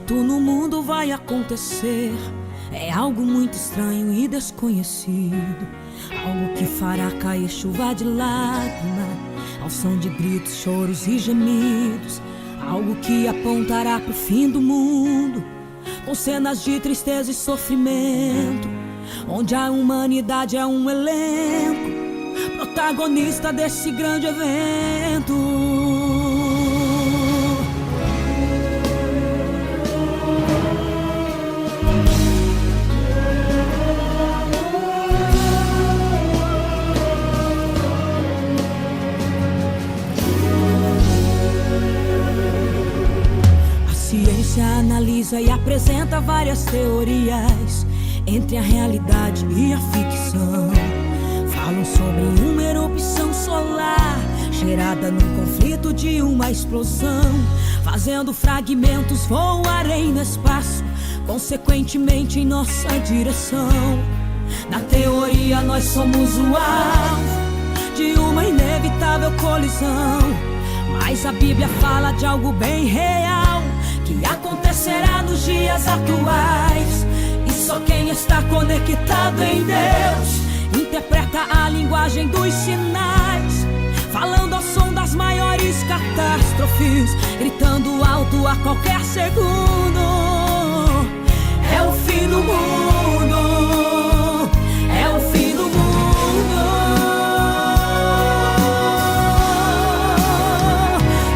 Muito no mundo vai acontecer, é algo muito estranho e desconhecido, algo que fará cair chuva de lágrima, ao som de gritos, choros e gemidos, algo que apontará pro fim do mundo, com cenas de tristeza e sofrimento, onde a humanidade é um elenco, protagonista desse grande evento. A ciência analisa e apresenta várias teorias entre a realidade e a ficção. Falam sobre uma erupção solar gerada num conflito de uma explosão, fazendo fragmentos voarem no espaço, consequentemente em nossa direção. Na teoria nós somos o alvo de uma inevitável colisão, mas a Bíblia fala de algo bem real, que acontecerá nos dias atuais. E só quem está conectado em Deus interpreta a linguagem dos sinais, falando ao som das maiores catástrofes, gritando alto a qualquer segundo: é o fim do mundo, é o fim do mundo,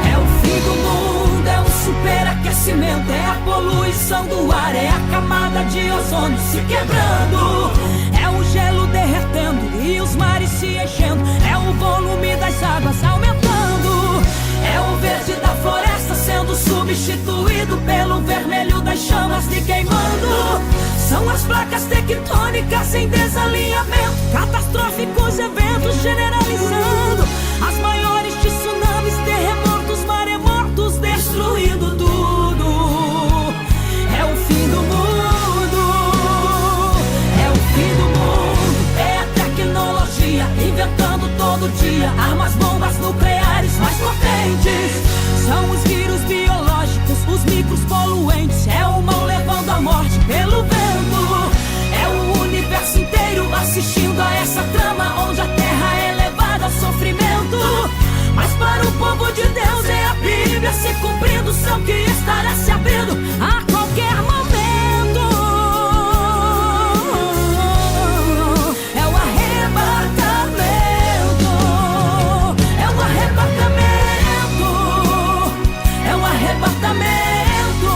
é o fim do mundo, é o superaquecimento, é a poluição do ar, é a camada de ozônio se quebrando, é o gelo derretendo e os mares se enchendo, é o volume das águas aumentando, é o verde da floresta sendo substituído pelo vermelho das chamas de queimando. São as placas tectônicas em desalinhamento, catastróficos eventos generalizando, as maiores tsunamis, terremotos, maremotos destruindo tudo. É o fim do mundo, é o fim do mundo, é a tecnologia inventando todo dia armas, bombas nucleares mais potentes. São os vírus biológicos, os micros poluentes, é o mal levando a morte pelo vento. É o universo inteiro assistindo a essa trama, onde a terra é levada ao sofrimento. Mas para o povo de Deus é a Bíblia se cumprindo, céu que estará se abrindo a qualquer momento. É o arrebatamento, é o arrebatamento, é o arrebatamento,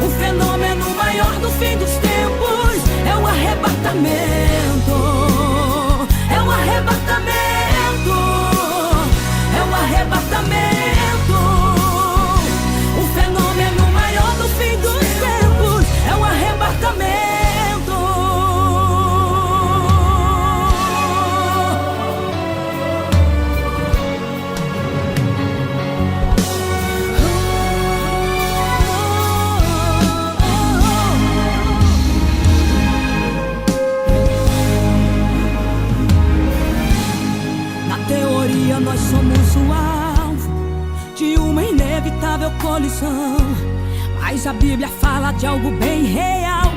o fenômeno maior do fim dos tempos. É o arrebatamento, é o arrebatamento, é o arrebatamento, o fenômeno maior do fim dos tempos. É o arrebatamento. Na teoria nós somos o alvo de uma inevitável colisão, mas a Bíblia fala de algo bem real,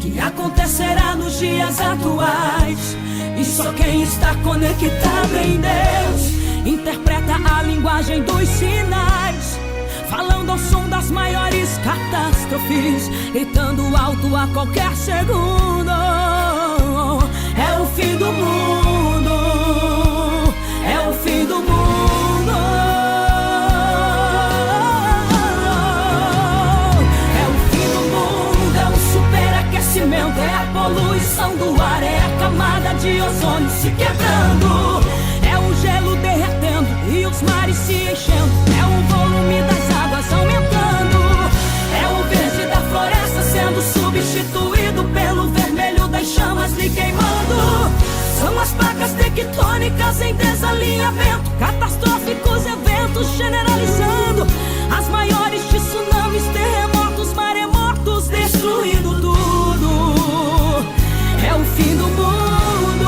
que acontecerá nos dias atuais. E só quem está conectado em Deus interpreta a linguagem dos sinais, falando ao som das maiores catástrofes, gritando alto a qualquer segundo: é o fim do mundo, é o fim do mundo. É o fim do mundo, é o superaquecimento, é a poluição do ar, é a camada de ozônio se quebrando, é o gelo derretendo e os mares se enchendo, é o volume das águas aumentando, é o verde da floresta sendo substituído pelo vermelho das chamas lhe queimando. São as placas tectônicas em desalinhamento, catastróficos eventos generalizando, as maiores tsunamis, terremotos, maremotos destruindo tudo. É o fim do mundo,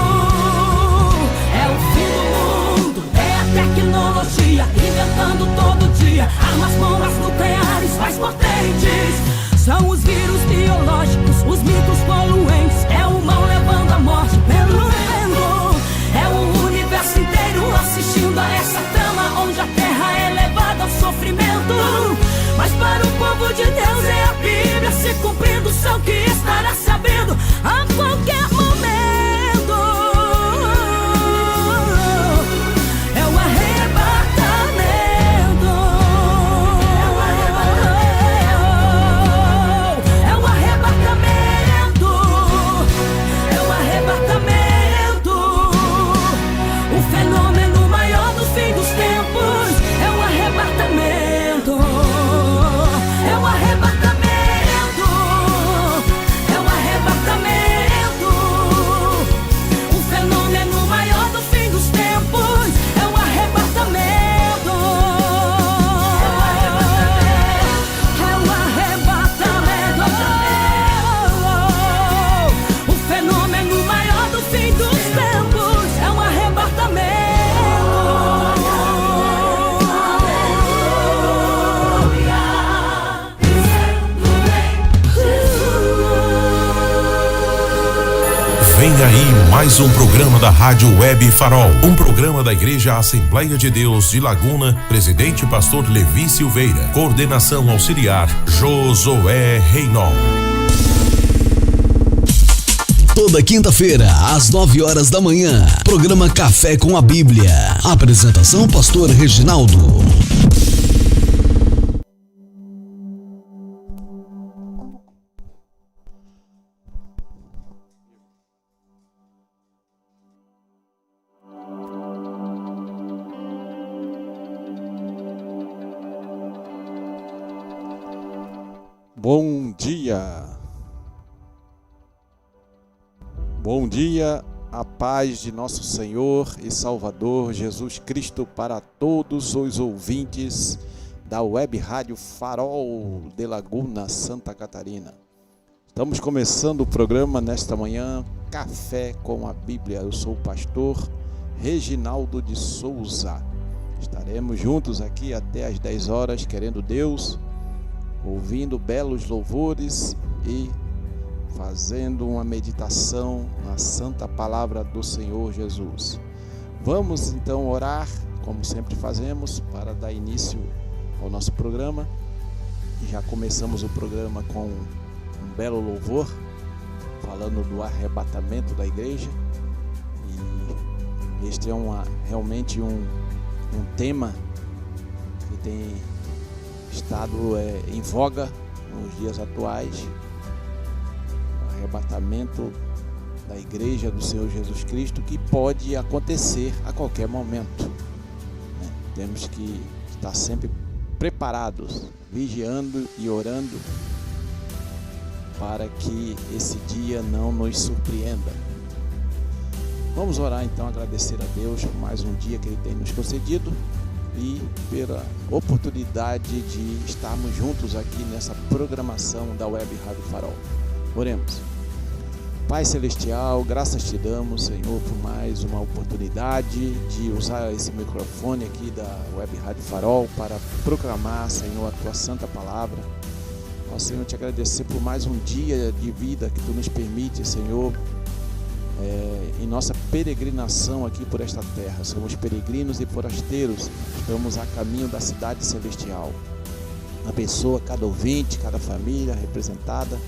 é o fim do mundo, é a tecnologia inventando todo dia armas, bombas nucleares mais mais potentes. São os vírus biológicos, os mitos poluentes. É o mal levando a morte pelo vento. É o universo inteiro assistindo a essa trama, onde a terra é levada ao sofrimento. Mas para o povo de Deus é a Bíblia se cumprindo, o céu que estará se abrindo a qualquer momento. É o arrebatamento. É o arrebatamento. É o arrebatamento. O fenômeno maior do fim dos tempos. É o arrebatamento. É o arrebatamento. É o arrebatamento. O fenômeno maior do fim dos tempos. É o arrebatamento. É o arrebatamento. O fenômeno maior do fim dos tempos. É um arrebatamento. Vem aí mais um programa da Rádio Web Farol, um programa da Igreja Assembleia de Deus de Laguna, presidente pastor Levi Silveira, coordenação auxiliar Josué Reinaldo. Toda quinta-feira, às 9 horas da manhã, programa Café com a Bíblia. Apresentação pastor Reginaldo. Bom dia. Bom dia, a paz de nosso Senhor e Salvador Jesus Cristo para todos os ouvintes da Web Rádio Farol de Laguna, Santa Catarina. Estamos começando o programa nesta manhã, Café com a Bíblia. Eu sou o pastor Reginaldo de Souza. Estaremos juntos aqui até às 10 horas, querendo Deus, ouvindo belos louvores e fazendo uma meditação na santa palavra do Senhor Jesus. Vamos então orar, como sempre fazemos, para dar início ao nosso programa. Já começamos o programa com um belo louvor, falando do arrebatamento da igreja. E este é realmente um tema que tem estado em voga nos dias atuais. Arrebatamento da igreja do Senhor Jesus Cristo, que pode acontecer a qualquer momento, né? Temos que estar sempre preparados, vigiando e orando para que esse dia não nos surpreenda. Vamos orar então, agradecer a Deus por mais um dia que Ele tem nos concedido e pela oportunidade de estarmos juntos aqui nessa programação da Web Rádio Farol. Oremos. Pai Celestial, graças te damos, Senhor, por mais uma oportunidade de usar esse microfone aqui da Web Rádio Farol para proclamar, Senhor, a tua santa palavra. Ó Senhor, te agradecer por mais um dia de vida que tu nos permite, Senhor, em nossa peregrinação aqui por esta terra. Somos peregrinos e forasteiros, estamos a caminho da cidade celestial. Abençoa cada ouvinte, cada família representada.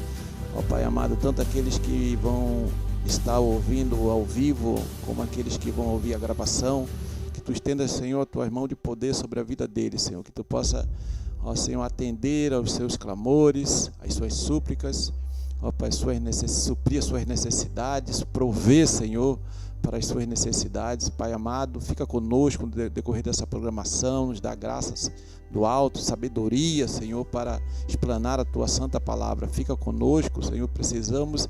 Ó Pai amado, tanto aqueles que vão estar ouvindo ao vivo, como aqueles que vão ouvir a gravação, que Tu estendas, Senhor, a Tua mão de poder sobre a vida deles, Senhor, que Tu possa, ó Senhor, atender aos seus clamores, às suas súplicas, ó Pai, suprir as suas necessidades, prover, Senhor, para as suas necessidades. Pai amado, fica conosco no decorrer dessa programação, nos dá graças do alto, sabedoria, Senhor, para explanar a Tua santa palavra. Fica conosco, Senhor, precisamos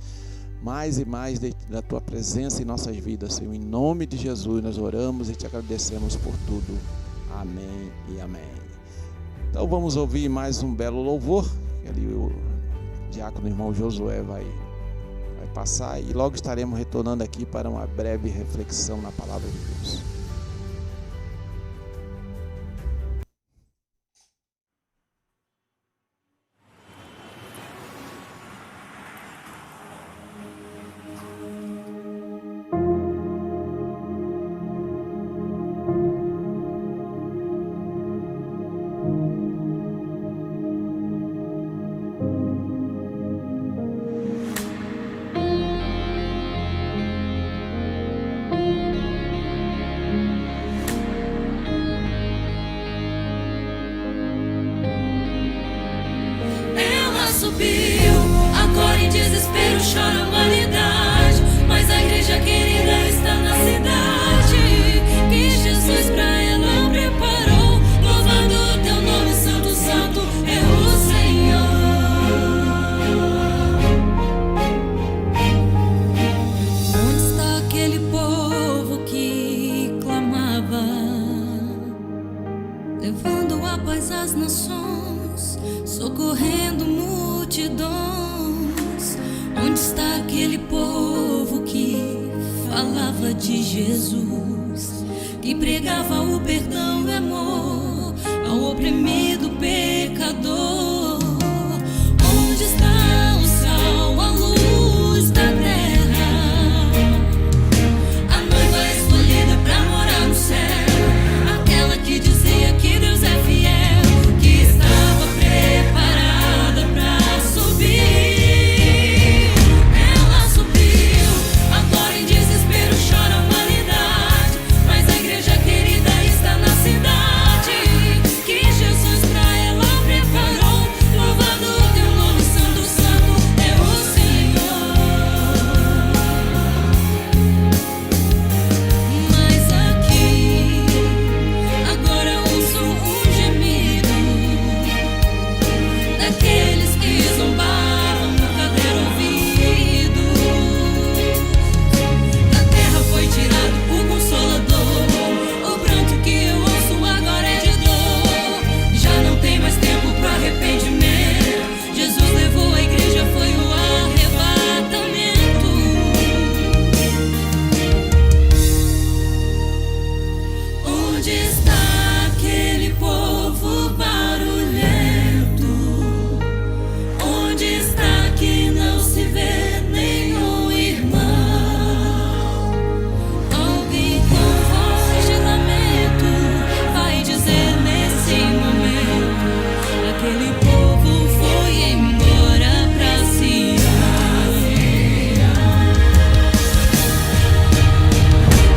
mais e mais da Tua presença em nossas vidas, Senhor. Em nome de Jesus nós oramos e Te agradecemos por tudo. Amém e amém. Então vamos ouvir mais um belo louvor, que ali o diácono irmão Josué vai passar, e logo estaremos retornando aqui para uma breve reflexão na palavra de Deus. chora a humanidade, mas a igreja querida está na cidade que Jesus pra ela preparou. Louvado o teu nome, santo, santo é o Senhor. Onde está aquele povo que clamava, levando a paz às nações, socorrendo multidões? Onde está aquele povo que falava de Jesus, que pregava o perdão e amor ao oprimido pecador? Onde está o sal, a luz da terra, a noiva escolhida pra morar no céu, aquela que dizia que Deus é fiel, que estava preparada pra subir? Ela subiu, agora em desespero chora a humanidade, mas a igreja querida está na cidade que Jesus pra ela preparou. Louvado o teu nome, santo, santo é o Senhor. Mas aqui agora ouço um gemido daqueles que zombaram, nunca deram ouvido. Da terra foi tirado o consolador, o pranto que eu ouço agora é de dor. Já não tem mais tempo pro arrependimento, Jesus levou a igreja, foi o arrebatamento. Onde está aquele povo barulhento? Onde está que não se vê nenhum irmão? Alguém com voz de lamento vai dizer nesse momento: aquele povo foi embora pra Sião.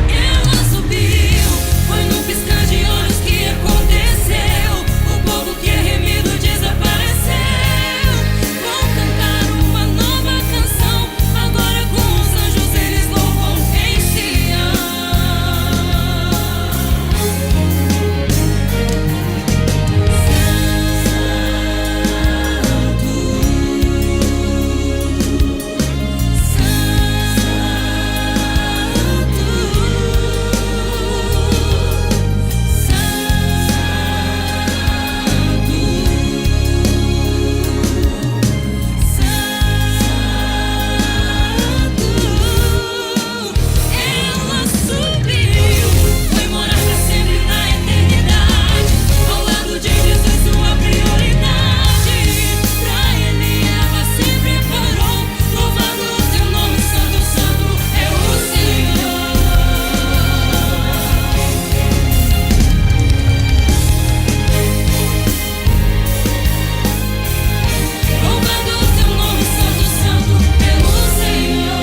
Ela subiu, foi num piscar de olhos que aconteceu. O povo que é remido desapareceu. Vão cantar uma nova canção, agora com os anjos eles louvam em Sião. Ela subiu, foi morar pra sempre na eternidade, ao lado de Jesus sua prioridade. Pra ele ela se preparou. Louvado o teu nome, santo, santo é o Senhor. Louvado o teu nome, santo, santo é o Senhor.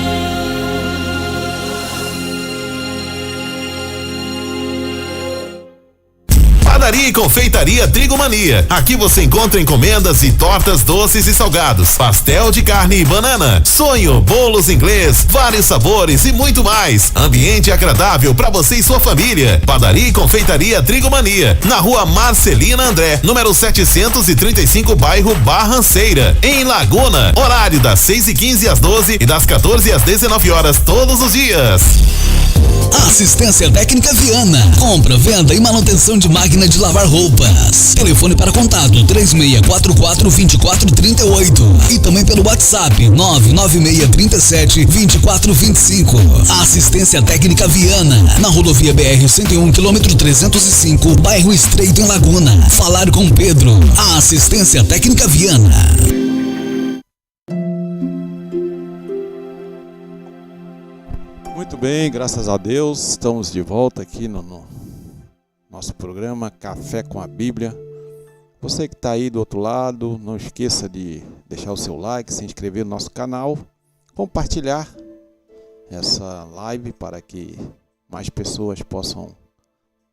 Padaria e Confeitaria Trigo Mania. Aqui você encontra encomendas e tortas doces e salgados, pastel de carne e banana, sonho, bolos inglês, vários sabores e muito mais. Ambiente agradável para você e sua família. Padaria e Confeitaria Trigo Mania, na Rua Marcelina André, número 735, bairro Barranceira, em Laguna. Horário das 6h15 às 12 e das 14 às 19 horas todos os dias. Assistência Técnica Viana. Compra, venda e manutenção de máquina de lavar roupas. Telefone para contato 3644-2438 e também pelo WhatsApp 99637-2425. Assistência Técnica Viana, na rodovia BR-101, quilômetro 305, bairro Estreito, em Laguna. Falar com Pedro. A Assistência Técnica Viana. Muito bem, graças a Deus, estamos de volta aqui no nosso programa Café com a Bíblia. Você que está aí do outro lado, não esqueça de deixar o seu like, se inscrever no nosso canal, compartilhar essa live para que mais pessoas possam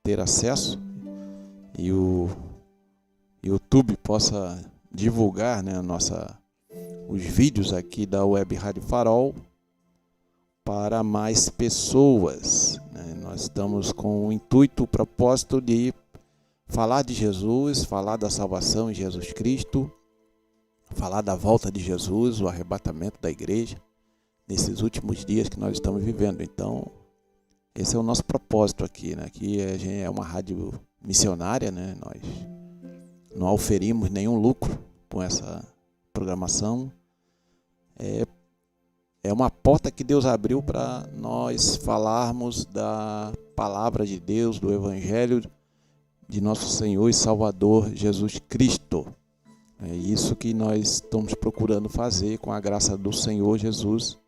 ter acesso e o YouTube possa divulgar, né, os vídeos aqui da Web Rádio Farol para mais pessoas, né? Nós estamos com o intuito, o propósito de falar de Jesus, falar da salvação em Jesus Cristo, falar da volta de Jesus, o arrebatamento da igreja, nesses últimos dias que nós estamos vivendo. Então, esse é o nosso propósito aqui, né? Aqui a gente é uma rádio missionária, né? Nós não oferimos nenhum lucro com essa programação. É uma porta que Deus abriu para nós falarmos da palavra de Deus, do Evangelho de nosso Senhor e Salvador Jesus Cristo. É isso que nós estamos procurando fazer com a graça do Senhor Jesus.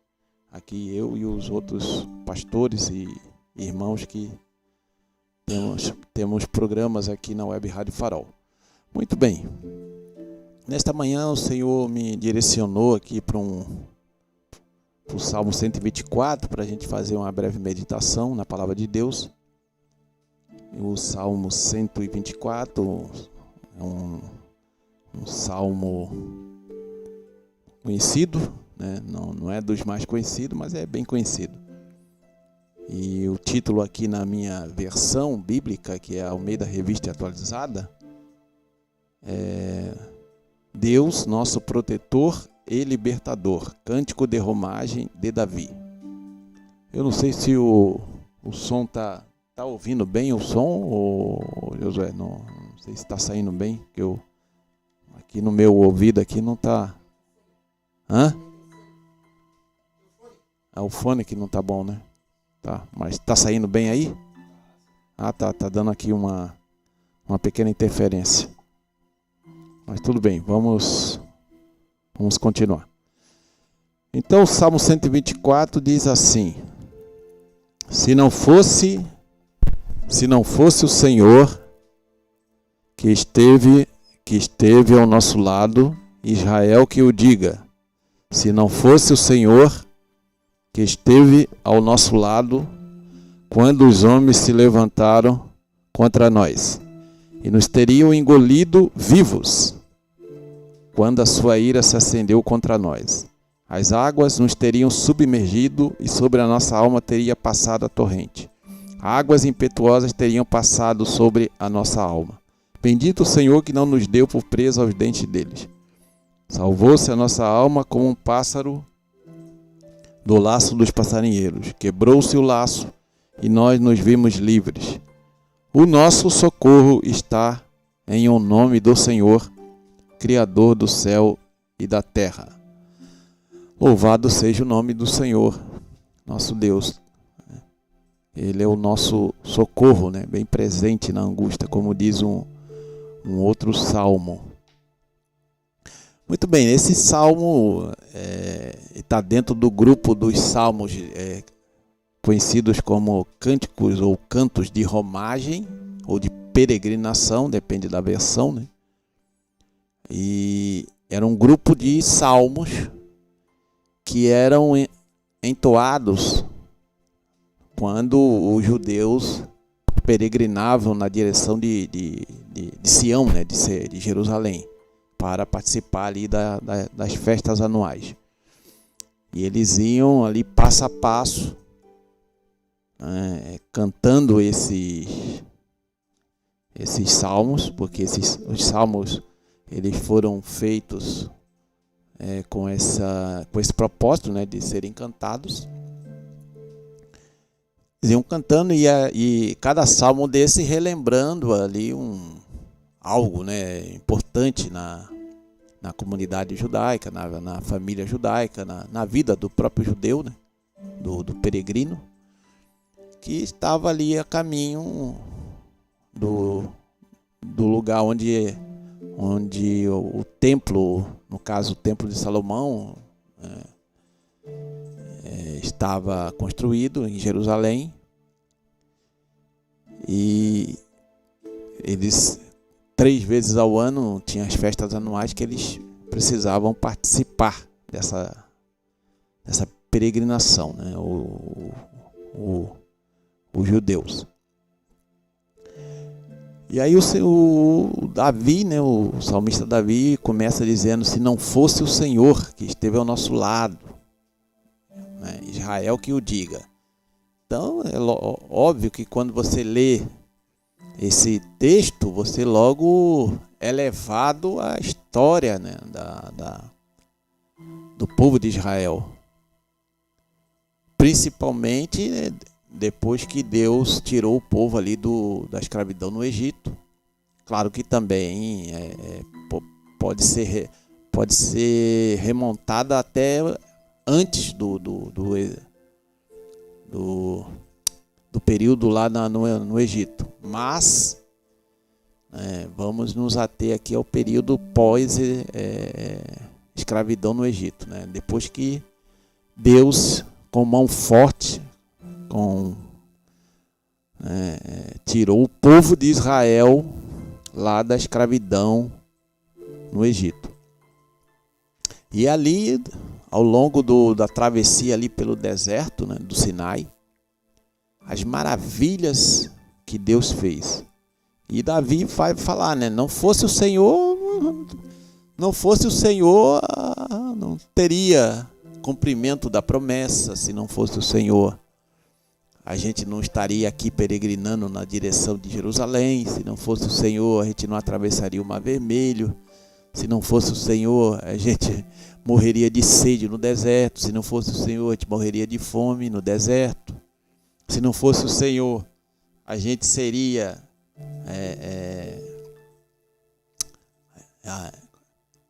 Aqui eu e os outros pastores e irmãos que temos programas aqui na Web Rádio Farol. Muito bem. Nesta manhã o Senhor me direcionou aqui para o Salmo 124, para a gente fazer uma breve meditação na Palavra de Deus. O Salmo 124 é um salmo conhecido, né? Não é dos mais conhecidos, mas é bem conhecido. E o título aqui na minha versão bíblica, que é a Almeida Revista Atualizada, é Deus, nosso protetor e libertador, cântico de romagem de Davi. Eu não sei se o som tá ouvindo bem o som, ou Josué, não sei se está saindo bem, que eu aqui no meu ouvido aqui não tá. O fone que não tá bom, né? Tá, mas tá saindo bem aí? Tá dando aqui uma pequena interferência. Mas tudo bem, vamos continuar. Então o Salmo 124 diz assim: Se não fosse o Senhor que esteve ao nosso lado, Israel que o diga. Se não fosse o Senhor que esteve ao nosso lado, quando os homens se levantaram contra nós, e nos teriam engolido vivos, quando a sua ira se acendeu contra nós. As águas nos teriam submergido e sobre a nossa alma teria passado a torrente. Águas impetuosas teriam passado sobre a nossa alma. Bendito o Senhor que não nos deu por presa aos dentes deles. Salvou-se a nossa alma como um pássaro do laço dos passarinheiros. Quebrou-se o laço e nós nos vimos livres. O nosso socorro está em o nome do Senhor, Criador do céu e da terra. Louvado seja o nome do Senhor, nosso Deus. Ele é o nosso socorro, né? Bem presente na angústia, como diz um outro salmo. Muito bem, esse salmo está dentro do grupo dos salmos conhecidos como cânticos ou cantos de romagem ou de peregrinação, depende da versão, né? E era um grupo de salmos que eram entoados quando os judeus peregrinavam na direção de Sião, né, de Jerusalém, para participar ali das festas anuais. E eles iam ali passo a passo, cantando esses salmos, porque os salmos eles foram feitos com esse propósito, né, de serem cantados. Eles iam cantando e cada salmo desse relembrando ali algo, né, importante na comunidade judaica, na família judaica, na vida do próprio judeu, né, do peregrino, que estava ali a caminho do lugar onde o templo, no caso o templo de Salomão, estava construído em Jerusalém. E eles 3 vezes ao ano tinham as festas anuais que eles precisavam participar dessa peregrinação, né? Os judeus. E aí o Davi, né, o salmista Davi começa dizendo: se não fosse o Senhor que esteve ao nosso lado, né, Israel que o diga. Então é óbvio que quando você lê esse texto, você logo é levado à história, né, do povo de Israel. Principalmente, né, depois que Deus tirou o povo ali da escravidão no Egito. Claro que também pode ser remontada até antes do período lá no Egito. Mas vamos nos ater aqui ao período pós escravidão no Egito, né? Depois que Deus, com mão forte, tirou o povo de Israel lá da escravidão no Egito. E ali, ao longo da travessia ali pelo deserto, né, do Sinai, as maravilhas que Deus fez. E Davi vai falar, né, não fosse o Senhor, não teria cumprimento da promessa. Se não fosse o Senhor, a gente não estaria aqui peregrinando na direção de Jerusalém. Se não fosse o Senhor, a gente não atravessaria o Mar Vermelho. Se não fosse o Senhor, a gente morreria de sede no deserto. Se não fosse o Senhor, a gente morreria de fome no deserto. Se não fosse o Senhor, a gente seria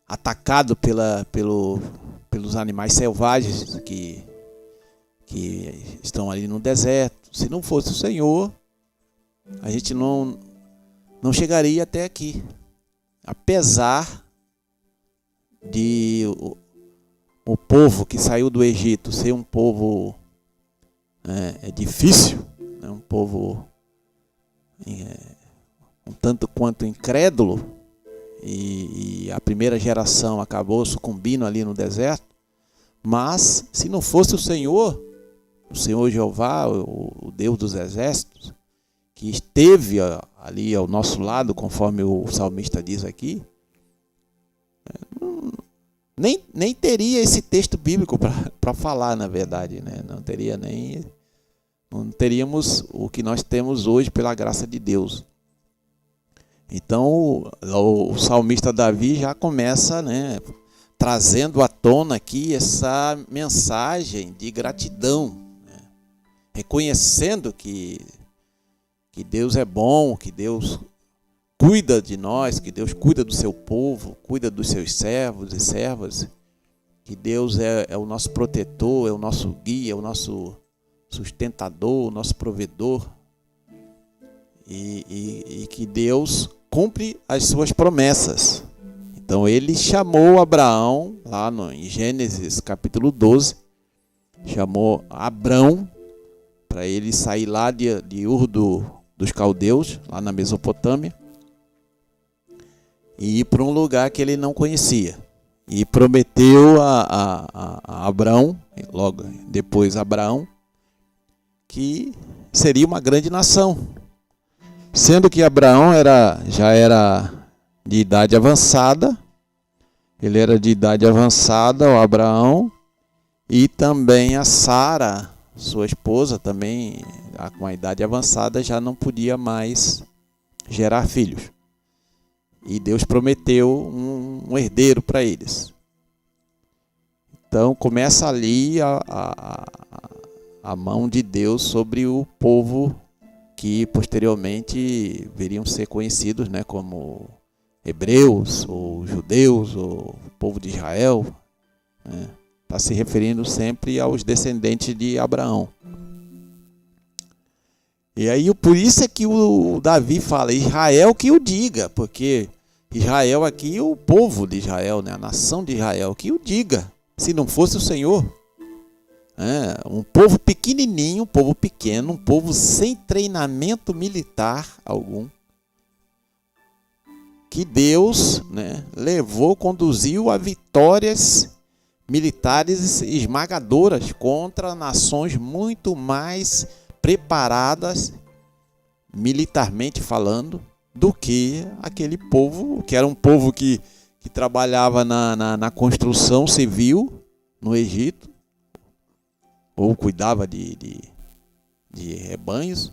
atacado pelos animais selvagens que estão ali no deserto. Se não fosse o Senhor, a gente não chegaria até aqui. Apesar de o povo que saiu do Egito ser um povo difícil, né? Um povo um tanto quanto incrédulo, e a primeira geração acabou sucumbindo ali no deserto. Mas se não fosse o Senhor Jeová, o Deus dos exércitos, que esteve ali ao nosso lado, conforme o salmista diz aqui, nem teria esse texto bíblico para falar, na verdade, né? Não teríamos o que nós temos hoje pela graça de Deus. Então o salmista Davi já começa, né, trazendo à tona aqui essa mensagem de gratidão, né? Reconhecendo que Deus é bom, que Deus cuida de nós, que Deus cuida do seu povo, cuida dos seus servos e servas, que Deus é o nosso protetor, é o nosso guia, é o nosso sustentador, o nosso provedor, e que Deus cumpre as suas promessas. Então ele chamou Abraão, lá em Gênesis capítulo 12, chamou Abrão para ele sair lá de Ur dos Caldeus, lá na Mesopotâmia, e ir para um lugar que ele não conhecia. E prometeu a Abrão, logo depois Abraão, que seria uma grande nação. Sendo que Abraão já era de idade avançada, ele era de idade avançada, o Abraão, e também a Sara, sua esposa, também com a idade avançada, já não podia mais gerar filhos. E Deus prometeu um herdeiro para eles. Então começa ali a mão de Deus sobre o povo que posteriormente viriam ser conhecidos, né, como hebreus, ou judeus, ou povo de Israel, né? Está se referindo sempre aos descendentes de Abraão. E aí por isso é que o Davi fala, Israel que o diga, porque Israel aqui, o povo de Israel, né, a nação de Israel, que o diga, se não fosse o Senhor. Um povo pequenininho, um povo pequeno, um povo sem treinamento militar algum, que Deus, né, conduziu a vitórias militares esmagadoras contra nações muito mais preparadas, militarmente falando, do que aquele povo, que era um povo que trabalhava na construção civil no Egito, ou cuidava de rebanhos.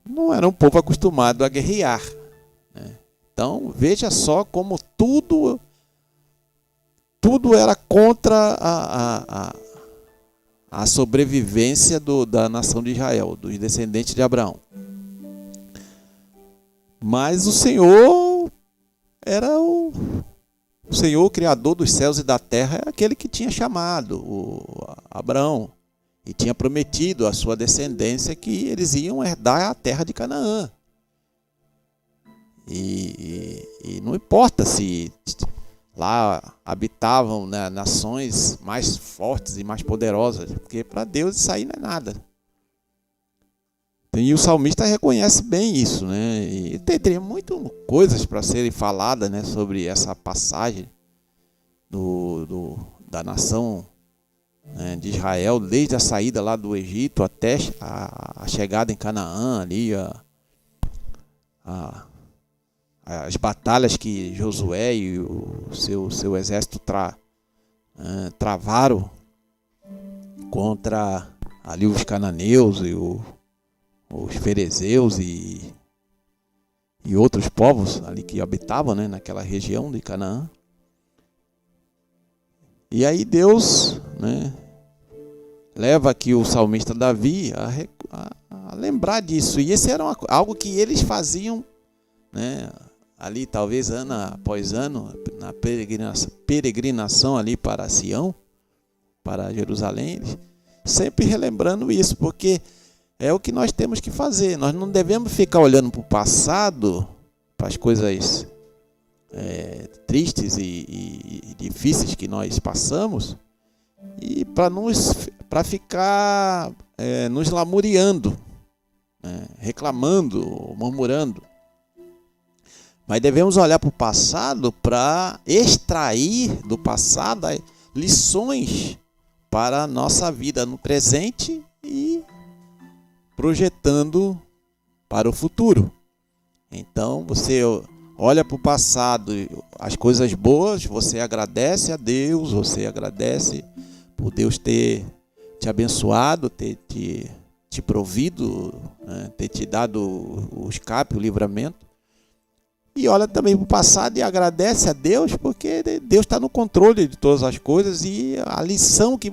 Não era um povo acostumado a guerrear, né? Então veja só como tudo era contra a sobrevivência da nação de Israel, dos descendentes de Abraão. Mas o Senhor era o Senhor, o Criador dos céus e da terra, é aquele que tinha chamado o Abraão e tinha prometido à sua descendência que eles iam herdar a terra de Canaã. E não importa se lá habitavam, né, nações mais fortes e mais poderosas, porque para Deus isso aí não é nada. E o salmista reconhece bem isso, né? E teria muitas coisas para serem faladas, né, sobre essa passagem da nação, né, de Israel, desde a saída lá do Egito até a chegada em Canaã, ali, as batalhas que Josué e o seu exército travaram contra ali os cananeus e os ferezeus e outros povos ali que habitavam, né, naquela região de Canaã. E aí Deus, né, leva aqui o salmista Davi a lembrar disso. E esse era algo que eles faziam, né, ali talvez ano após ano, na peregrinação ali para Sião, para Jerusalém, sempre relembrando isso, porque é o que nós temos que fazer. Nós não devemos ficar olhando para o passado, para as coisas tristes e difíceis que nós passamos, e para ficar nos lamuriando, né, reclamando, murmurando. Mas devemos olhar para o passado para extrair do passado lições para a nossa vida no presente e projetando para o futuro. Então você olha para o passado, as coisas boas, você agradece a Deus, você agradece por Deus ter te abençoado, ter te provido, né, ter te dado o escape, o livramento. E olha também para o passado e agradece a Deus, porque Deus está no controle de todas as coisas, e a lição que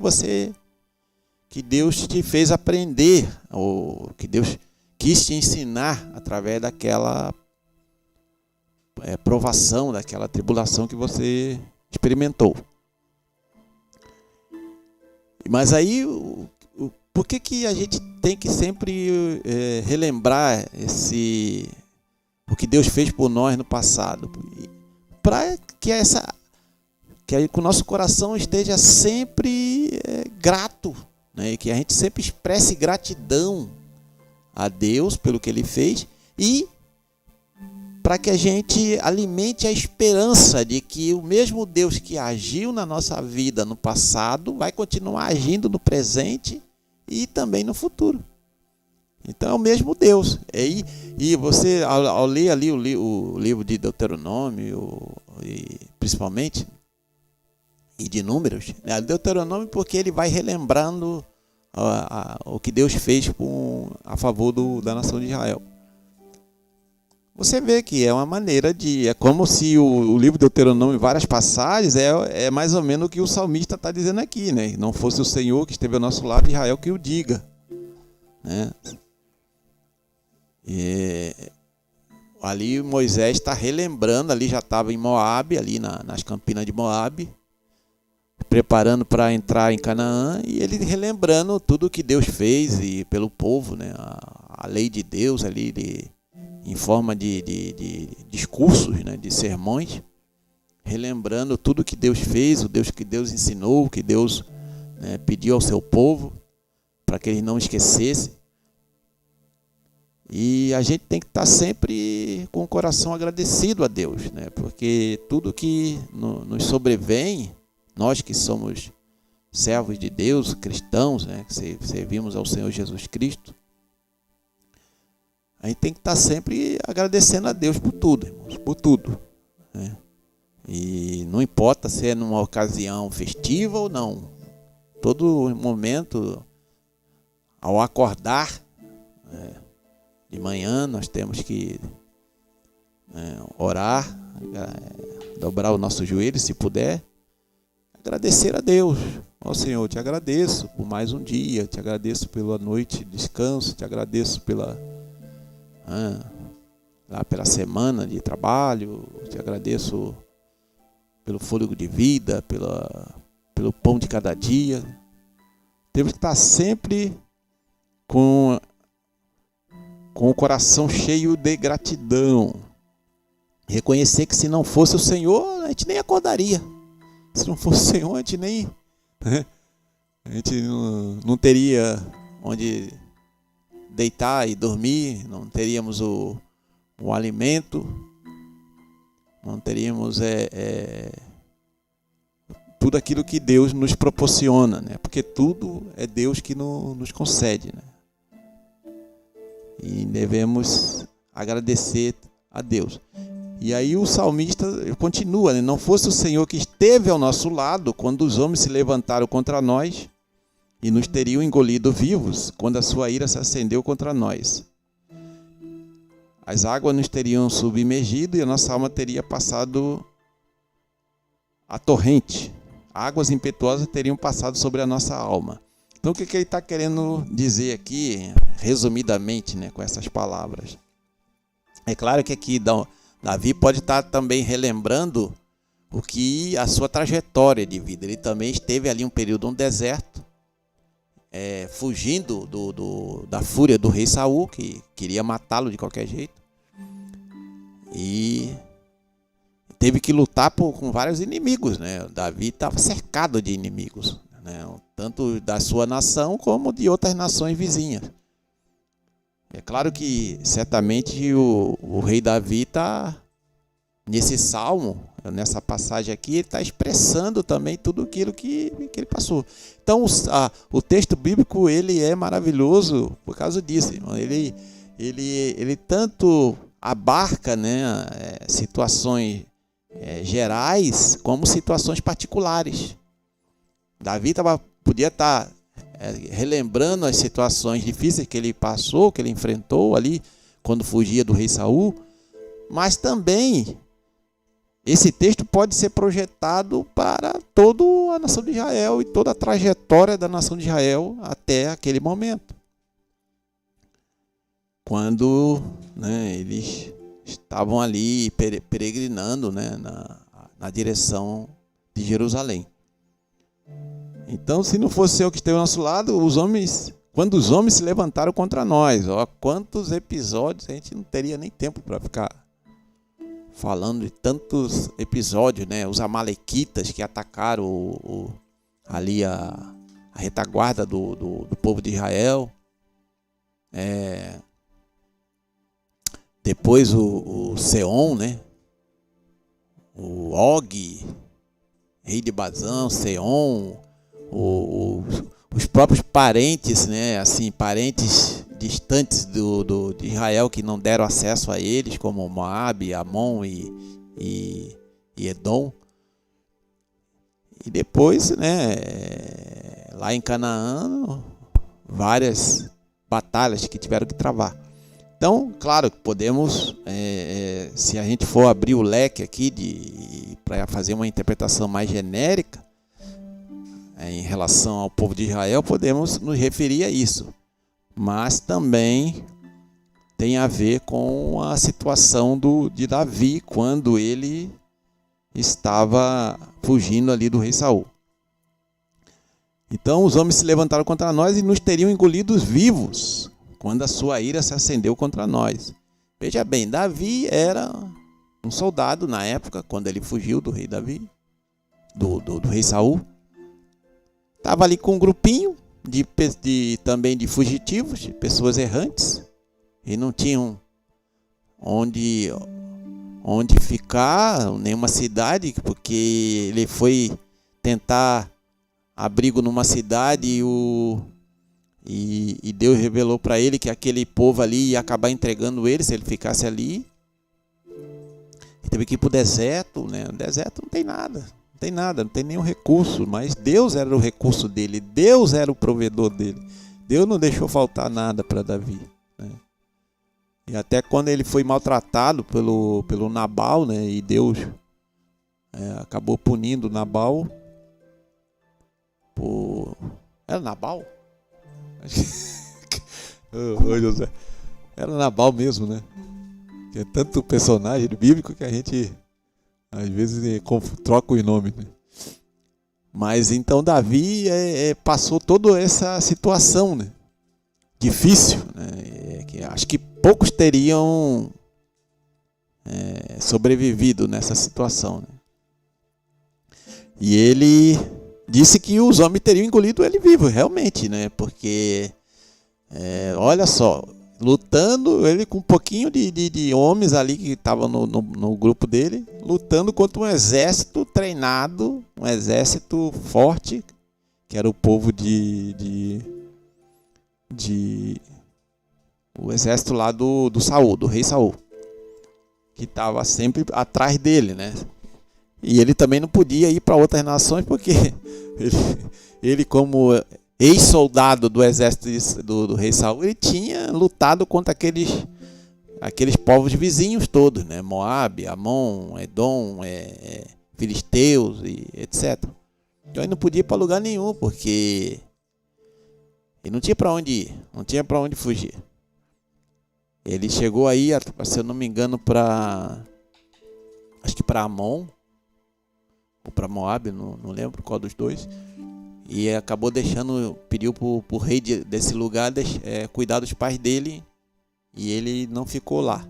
Deus te fez aprender, ou que Deus quis te ensinar através daquela provação, daquela tribulação que você experimentou. Mas aí, por que a gente tem que sempre relembrar o que Deus fez por nós no passado? Para que o nosso coração esteja sempre grato, né? E que a gente sempre expresse gratidão a Deus pelo que Ele fez, e para que a gente alimente a esperança de que o mesmo Deus que agiu na nossa vida no passado vai continuar agindo no presente e também no futuro. Então é o mesmo Deus. E você, ao ler ali o livro de Deuteronômio, principalmente, e de Números, né? Deuteronômio, porque ele vai relembrando o que Deus fez a favor da nação de Israel. Você vê que é uma maneira é como se o livro de Deuteronômio, em várias passagens, é mais ou menos o que o salmista está dizendo aqui, né? Não fosse o Senhor que esteve ao nosso lado, Israel que o diga, né? Ali Moisés está relembrando, ali já estava em Moabe, ali nas campinas de Moabe, preparando para entrar em Canaã, e ele relembrando tudo que Deus fez e pelo povo, né? A lei de Deus ali em forma de discursos, né? De sermões, relembrando tudo que Deus fez, que Deus ensinou, que Deus, né, pediu ao seu povo para que eles não esquecessem. E a gente tem que estar sempre com o coração agradecido a Deus, né? Porque tudo que nos sobrevém, nós que somos servos de Deus, cristãos, né, que servimos ao Senhor Jesus Cristo, a gente tem que estar sempre agradecendo a Deus por tudo, irmãos, por tudo, né? E não importa se é numa ocasião festiva ou não. Todo momento, ao acordar, de manhã, nós temos que orar, dobrar o nosso joelho, se puder, agradecer a Deus. Ó Senhor, te agradeço por mais um dia, te agradeço pela noite de descanso, te agradeço pela semana de trabalho, te agradeço pelo fôlego de vida, pelo pão de cada dia. Temos que estar sempre com o coração cheio de gratidão. Reconhecer que se não fosse o Senhor, a gente nem acordaria. Se não fosse o Senhor, a gente nem... A gente não teria onde deitar e dormir, não teríamos o alimento, não teríamos tudo aquilo que Deus nos proporciona, né? Porque tudo é Deus que nos concede, né? E devemos agradecer a Deus. E aí o salmista continua, né? Não fosse o Senhor que esteve ao nosso lado quando os homens se levantaram contra nós e nos teriam engolido vivos quando a sua ira se acendeu contra nós. As águas nos teriam submergido e a nossa alma teria passado a torrente. Águas impetuosas teriam passado sobre a nossa alma. Então o que ele está querendo dizer aqui, resumidamente, né, com essas palavras? É claro que aqui Davi pode estar também relembrando a sua trajetória de vida. Ele também esteve ali um período no deserto, fugindo da fúria do rei Saul, que queria matá-lo de qualquer jeito. E teve que lutar com vários inimigos, né? Davi estava cercado de inimigos, né? Tanto da sua nação como de outras nações vizinhas. É claro que certamente o rei Davi está, nesse salmo, nessa passagem aqui, ele está expressando também tudo aquilo que ele passou. Então o texto bíblico ele é maravilhoso por causa disso, irmão. Ele tanto abarca, né, situações gerais como situações particulares. Davi podia estar relembrando as situações difíceis que ele passou, que ele enfrentou ali quando fugia do rei Saul, mas também esse texto pode ser projetado para toda a nação de Israel e toda a trajetória da nação de Israel até aquele momento, quando, né, eles estavam ali peregrinando, né, na direção de Jerusalém. Então, se não fosse o Senhor que esteve ao nosso lado, quando os homens se levantaram contra nós, quantos episódios, a gente não teria nem tempo para ficar falando de tantos episódios, né? Os amalequitas que atacaram ali a retaguarda do povo de Israel. Depois o Seom, né? O Og, rei de Bazã, Seom, os próprios parentes, né? Assim, parentes distantes de Israel que não deram acesso a eles, como Moabe, Amon e Edom. E depois, né, lá em Canaã, várias batalhas que tiveram que travar. Então, claro que podemos, se a gente for abrir o leque aqui para fazer uma interpretação mais genérica em relação ao povo de Israel, podemos nos referir a isso. Mas também tem a ver com a situação de Davi, quando ele estava fugindo ali do rei Saul. Então os homens se levantaram contra nós e nos teriam engolidos vivos, quando a sua ira se acendeu contra nós. Veja bem, Davi era um soldado na época, quando ele fugiu do rei Davi, do rei Saul. Estava ali com um grupinho também de fugitivos, de pessoas errantes, e não tinham onde ficar, nenhuma cidade, porque ele foi tentar abrigo numa cidade E Deus revelou para ele que aquele povo ali ia acabar entregando ele se ele ficasse ali. Ele teve que ir para o deserto, né? O deserto não tem nada, não tem nenhum recurso, mas Deus era o recurso dele, Deus era o provedor dele. Deus não deixou faltar nada para Davi, né? E até quando ele foi maltratado pelo Nabal, né? E Deus acabou punindo Nabal por... Era Nabal? Ô José, era Nabal mesmo, né? É tanto personagem bíblico que a gente às vezes troca os nomes, né? Mas então Davi passou toda essa situação, né? Difícil, né? Que acho que poucos teriam sobrevivido nessa situação, né? E ele disse que os homens teriam engolido ele vivo, realmente, né? Porque, olha só, lutando, ele com um pouquinho de homens ali que estavam no grupo dele, lutando contra um exército treinado, um exército forte, que era o povo o exército lá do Saul, do rei Saul, que estava sempre atrás dele, né? E ele também não podia ir para outras nações porque ele como ex-soldado do exército do rei Saul, ele tinha lutado contra aqueles povos vizinhos todos, né? Moabe, Amon, Edom, filisteus e etc. Então ele não podia ir para lugar nenhum porque ele não tinha para onde ir, não tinha para onde fugir. Ele chegou aí, se eu não me engano, acho que para Amon ou para Moabe, não lembro qual dos dois, e acabou pediu para o rei desse lugar cuidar dos pais dele, e ele não ficou lá.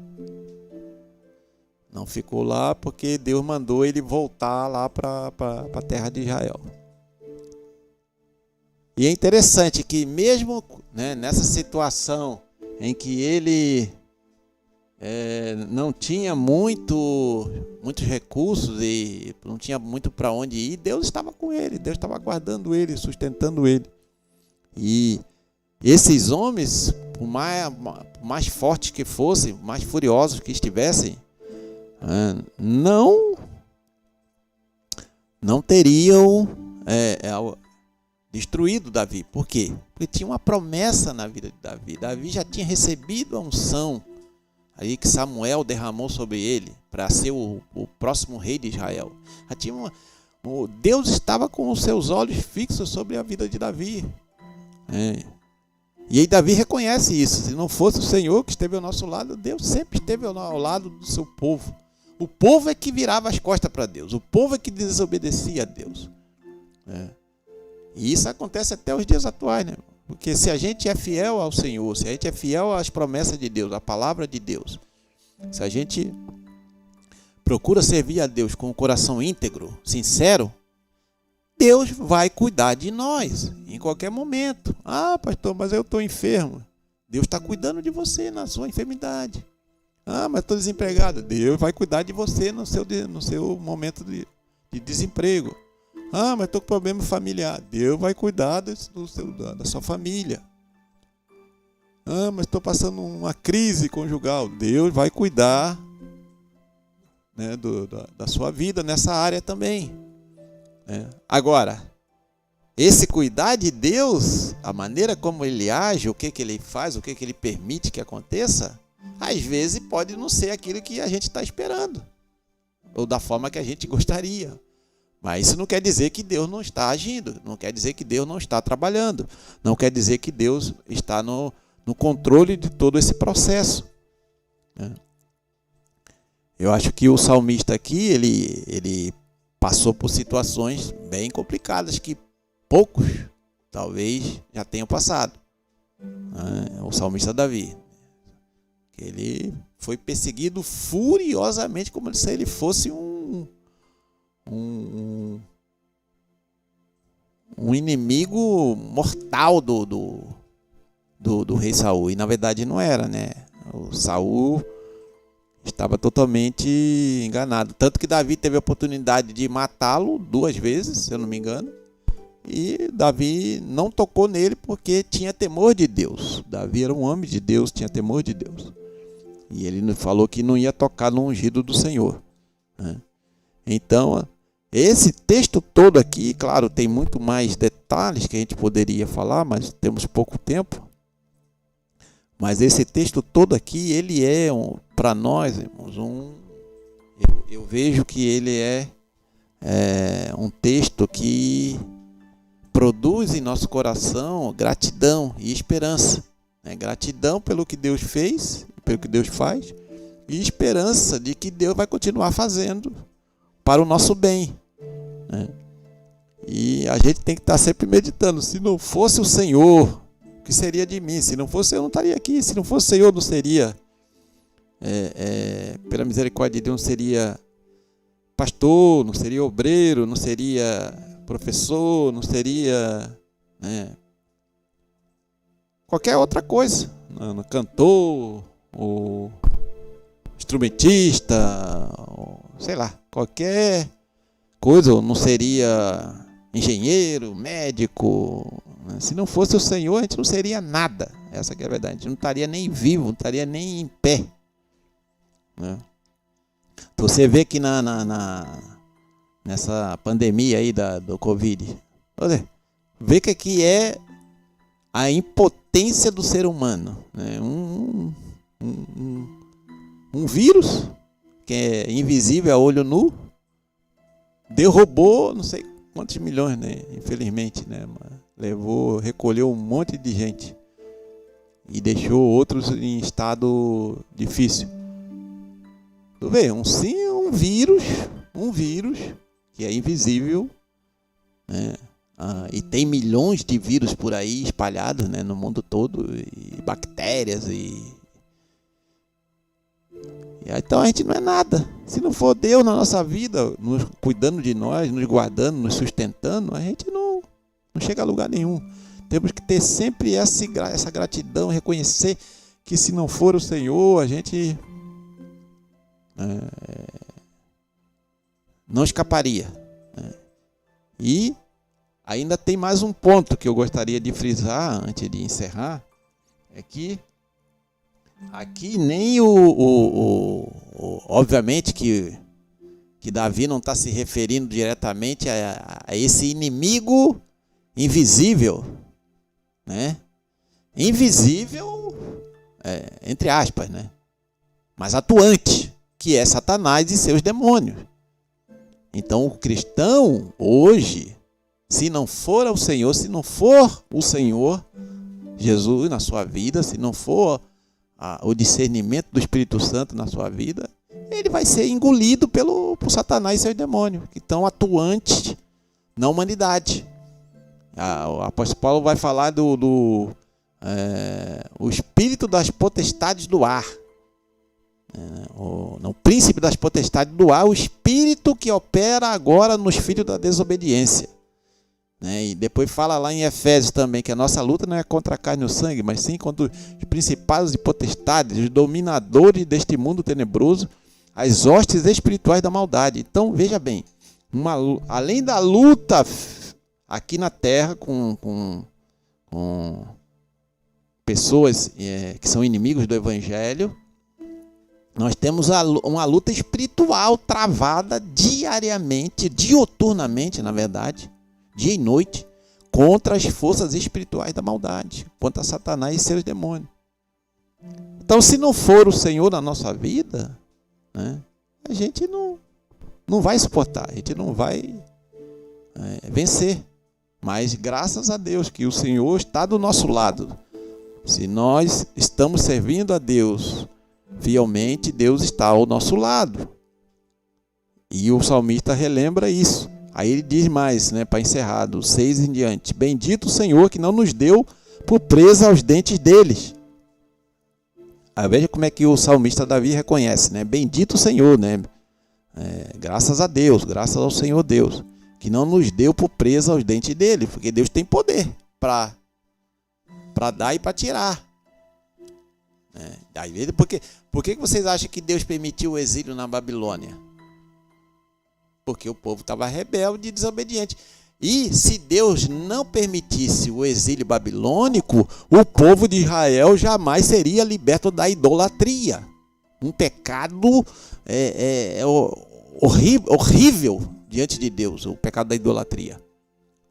Não ficou lá porque Deus mandou ele voltar lá para a terra de Israel. E é interessante que mesmo, né, nessa situação em que ele não tinha muitos recursos e não tinha muito para onde ir, Deus estava com ele, Deus estava guardando ele, sustentando ele. E esses homens, por mais fortes que fossem, mais furiosos que estivessem, não teriam destruído Davi. Por quê? Porque tinha uma promessa na vida de Davi. Davi já tinha recebido a unção aí que Samuel derramou sobre ele para ser o próximo rei de Israel. Deus estava com os seus olhos fixos sobre a vida de Davi. E aí Davi reconhece isso. Se não fosse o Senhor que esteve ao nosso lado, Deus sempre esteve ao lado do seu povo. O povo é que virava as costas para Deus. O povo é que desobedecia a Deus. E isso acontece até os dias atuais, né? Porque se a gente é fiel ao Senhor, se a gente é fiel às promessas de Deus, à palavra de Deus, se a gente procura servir a Deus com o coração íntegro, sincero, Deus vai cuidar de nós em qualquer momento. Ah, pastor, mas eu estou enfermo. Deus está cuidando de você na sua enfermidade. Ah, mas estou desempregado. Deus vai cuidar de você no seu momento de desemprego. Ah, mas estou com problema familiar. Deus vai cuidar da sua família. Ah, mas estou passando uma crise conjugal. Deus vai cuidar, né, da sua vida nessa área também. Agora, esse cuidar de Deus, a maneira como Ele age, o que Ele faz, o que Ele permite que aconteça, às vezes pode não ser aquilo que a gente está esperando, ou da forma que a gente gostaria. Mas isso não quer dizer que Deus não está agindo, não quer dizer que Deus não está trabalhando, não quer dizer que Deus está no controle de todo esse processo. Eu acho que o salmista aqui, ele passou por situações bem complicadas que poucos talvez já tenham passado. O salmista Davi, ele foi perseguido furiosamente como se ele fosse um inimigo mortal do rei Saul, e na verdade não era, né? O Saul estava totalmente enganado, tanto que Davi teve a oportunidade de matá-lo 2 vezes, se eu não me engano, E Davi não tocou nele porque tinha temor de Deus. Davi era um homem de Deus, tinha temor de Deus. E ele falou que não ia tocar no ungido do Senhor, né? Então, esse texto todo aqui, claro, tem muito mais detalhes que a gente poderia falar, mas temos pouco tempo. Mas esse texto todo aqui, ele é, para nós, irmãos, eu vejo que ele é um texto que produz em nosso coração gratidão e esperança, né? Gratidão pelo que Deus fez, pelo que Deus faz, e esperança de que Deus vai continuar fazendo para o nosso bem, né? E a gente tem que estar sempre meditando: se não fosse o Senhor, o que seria de mim? Se não fosse eu, não estaria aqui. Se não fosse o Senhor, não seria, pela misericórdia de Deus, não seria pastor, não seria obreiro, não seria professor, não seria, né, qualquer outra coisa, não, cantor, ou instrumentista, ou, sei lá, qualquer coisa, ou não seria engenheiro, médico, né? Se não fosse o Senhor, a gente não seria nada. Essa que é a verdade. A gente não estaria nem vivo, não estaria nem em pé, né? Você vê que nessa pandemia aí do Covid, olha, vê que aqui é a impotência do ser humano, né? Um vírus que é invisível a olho nu, derrubou não sei quantos milhões, né? Infelizmente, né? Recolheu um monte de gente e deixou outros em estado difícil. Tu vê, um vírus que é invisível, né? E tem milhões de vírus por aí espalhados, né, no mundo todo, e bactérias então a gente não é nada. Se não for Deus na nossa vida, cuidando de nós, nos guardando, nos sustentando, a gente não chega a lugar nenhum. Temos que ter sempre essa gratidão, reconhecer que se não for o Senhor, a gente não escaparia, né? E ainda tem mais um ponto que eu gostaria de frisar antes de encerrar, é que aqui nem obviamente que Davi não está se referindo diretamente a esse inimigo invisível, né? Invisível, entre aspas, né? Mas atuante, que é Satanás e seus demônios. Então o cristão hoje, se não for o Senhor Jesus na sua vida, se não for o discernimento do Espírito Santo na sua vida, ele vai ser engolido por Satanás e seus demônios, que estão atuantes na humanidade. O apóstolo Paulo vai falar o espírito das potestades do ar, o príncipe das potestades do ar, o espírito que opera agora nos filhos da desobediência, né? E depois fala lá em Efésios também que a nossa luta não é contra a carne e o sangue, mas sim contra os principados e potestades, os dominadores deste mundo tenebroso, as hostes espirituais da maldade. Então veja bem, além da luta aqui na terra com pessoas que são inimigos do Evangelho, nós temos uma luta espiritual travada diariamente, dioturnamente, na verdade, dia e noite, contra as forças espirituais da maldade, contra Satanás e seus demônios. Então, se não for o Senhor na nossa vida, né, a gente não vai suportar, a gente não vai vencer. Mas graças a Deus que o Senhor está do nosso lado. Se nós estamos servindo a Deus fielmente, Deus está ao nosso lado. E o salmista relembra isso. Aí ele diz mais, né, para encerrar, do 6 em diante: bendito o Senhor que não nos deu por presa aos dentes deles. Aí veja como é que o salmista Davi reconhece, né? Bendito o Senhor, né? Graças a Deus, graças ao Senhor Deus, que não nos deu por presa aos dentes dele, porque Deus tem poder para dar e para tirar. Por que vocês acham que Deus permitiu o exílio na Babilônia? Porque o povo estava rebelde e desobediente. E se Deus não permitisse o exílio babilônico, o povo de Israel jamais seria liberto da idolatria. Um pecado horrível diante de Deus, o pecado da idolatria.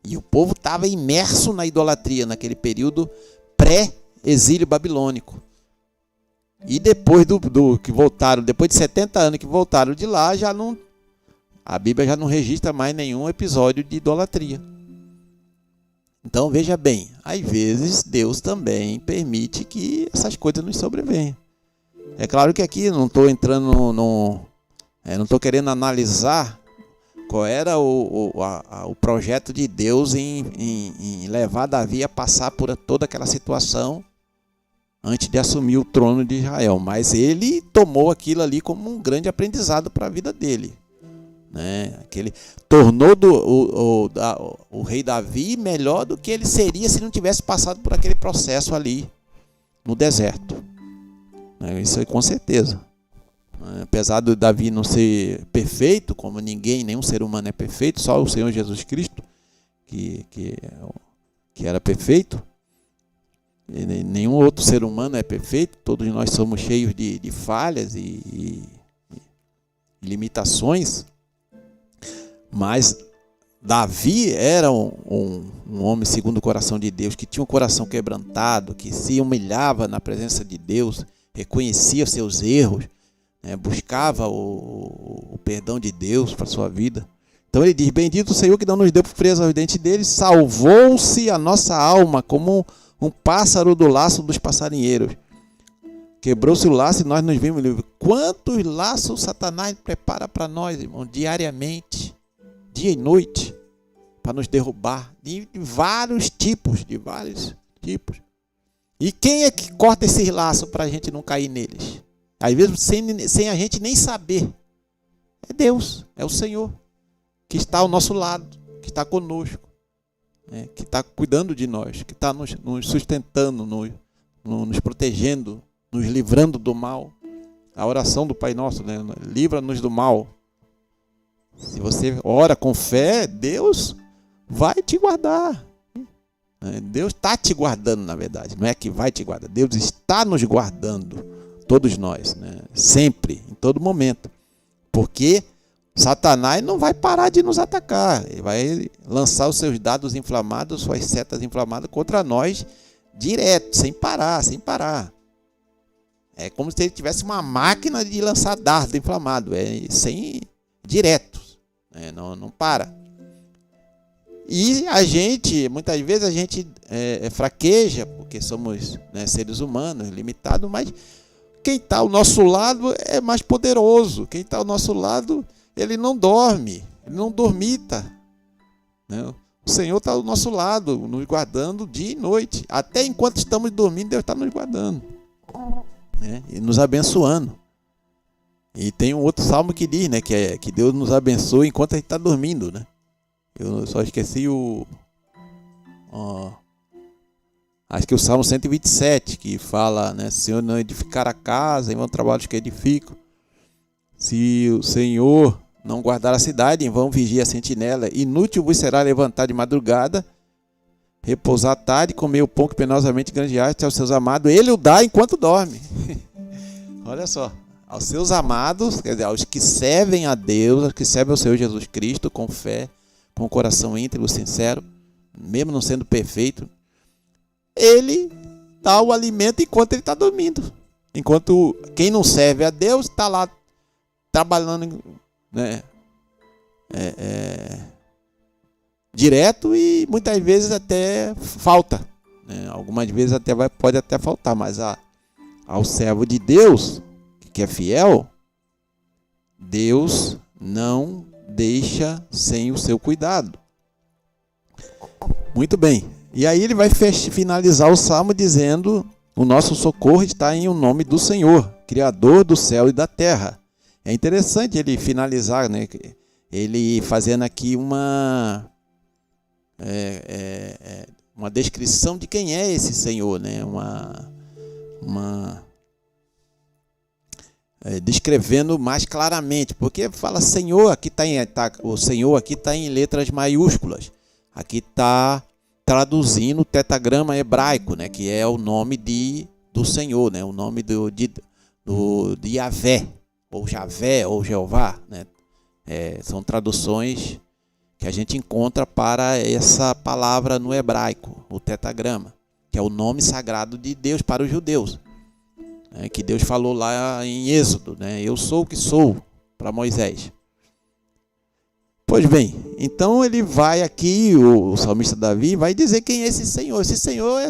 E o povo estava imerso na idolatria naquele período pré-exílio babilônico. E depois que voltaram, depois de 70 anos que voltaram de lá, a Bíblia já não registra mais nenhum episódio de idolatria. Então veja bem, às vezes Deus também permite que essas coisas nos sobrevenham. É claro que aqui não estou entrando não estou querendo analisar qual era o projeto de Deus em levar Davi a passar por toda aquela situação antes de assumir o trono de Israel. Mas ele tomou aquilo ali como um grande aprendizado para a vida dele. Que ele tornou o rei Davi melhor do que ele seria se não tivesse passado por aquele processo ali no deserto. Isso aí com certeza. Apesar de Davi não ser perfeito, como nenhum ser humano é perfeito, só o Senhor Jesus Cristo que era perfeito. Nenhum outro ser humano é perfeito, todos nós somos cheios de falhas e limitações. Mas Davi era um homem segundo o coração de Deus, que tinha um coração quebrantado, que se humilhava na presença de Deus, reconhecia seus erros, buscava o perdão de Deus para a sua vida. Então ele diz: bendito o Senhor que não nos deu presa aos dentes dele, salvou-se a nossa alma como um pássaro do laço dos passarinheiros. Quebrou-se o laço e nós nos vimos livres. Quantos laços Satanás prepara para nós, irmão, diariamente, dia e noite, para nos derrubar, de vários tipos. E quem é que corta esses laços para a gente não cair neles? Às vezes sem a gente nem saber. É Deus, é o Senhor, que está ao nosso lado, que está conosco, que está cuidando de nós, que está nos sustentando, nos protegendo, nos livrando do mal. A oração do Pai Nosso, livra-nos do mal. Se você ora com fé, Deus vai te guardar. Deus está te guardando, na verdade. Não é que vai te guardar. Deus está nos guardando, todos nós, sempre, em todo momento. Porque Satanás não vai parar de nos atacar. Ele vai lançar os seus dados inflamados, suas setas inflamadas contra nós, direto, sem parar. É como se ele tivesse uma máquina de lançar dardo inflamado, direto. Não para. E muitas vezes a gente fraqueja, porque somos seres humanos, limitados, mas quem está ao nosso lado é mais poderoso. Quem está ao nosso lado, ele não dorme, ele não dormita. O Senhor está ao nosso lado, nos guardando dia e noite. Até enquanto estamos dormindo, Deus está nos guardando, e nos abençoando. E tem um outro salmo que diz, que Deus nos abençoa enquanto a gente está dormindo, Eu só esqueci acho que o Salmo 127, que fala, se o Senhor não edificar a casa, em vão trabalhos que edificam. Se o Senhor não guardar a cidade, em vão vigia a sentinela. Inútil vos será levantar de madrugada, repousar à tarde, comer o pão que penosamente granjeaste aos seus amados. Ele o dá enquanto dorme. Olha só. Aos seus amados, quer dizer, aos que servem a Deus, aos que servem ao Senhor Jesus Cristo com fé, com o coração íntegro, sincero, mesmo não sendo perfeito, ele dá o alimento enquanto ele está dormindo. Enquanto quem não serve a Deus está lá trabalhando direto e muitas vezes até falta. Algumas vezes pode até faltar, mas ao servo de Deus, que é fiel, Deus não deixa sem o seu cuidado. Muito bem. E aí ele vai finalizar o salmo dizendo: o nosso socorro está em o nome do Senhor, Criador do céu e da terra. É interessante ele finalizar, ele fazendo aqui uma descrição de quem é esse Senhor, descrevendo mais claramente, porque fala Senhor, o Senhor aqui está em letras maiúsculas. Aqui está traduzindo o tetragrama hebraico, né, que é o nome do Senhor, né, o nome de Yahvé, ou Javé, ou Jeová, né? São traduções que a gente encontra para essa palavra no hebraico, o tetragrama, que é o nome sagrado de Deus para os judeus, né, que Deus falou lá em Êxodo, né, eu sou o que sou, para Moisés. Pois bem, então ele vai aqui, o salmista Davi vai dizer quem é esse Senhor. Esse Senhor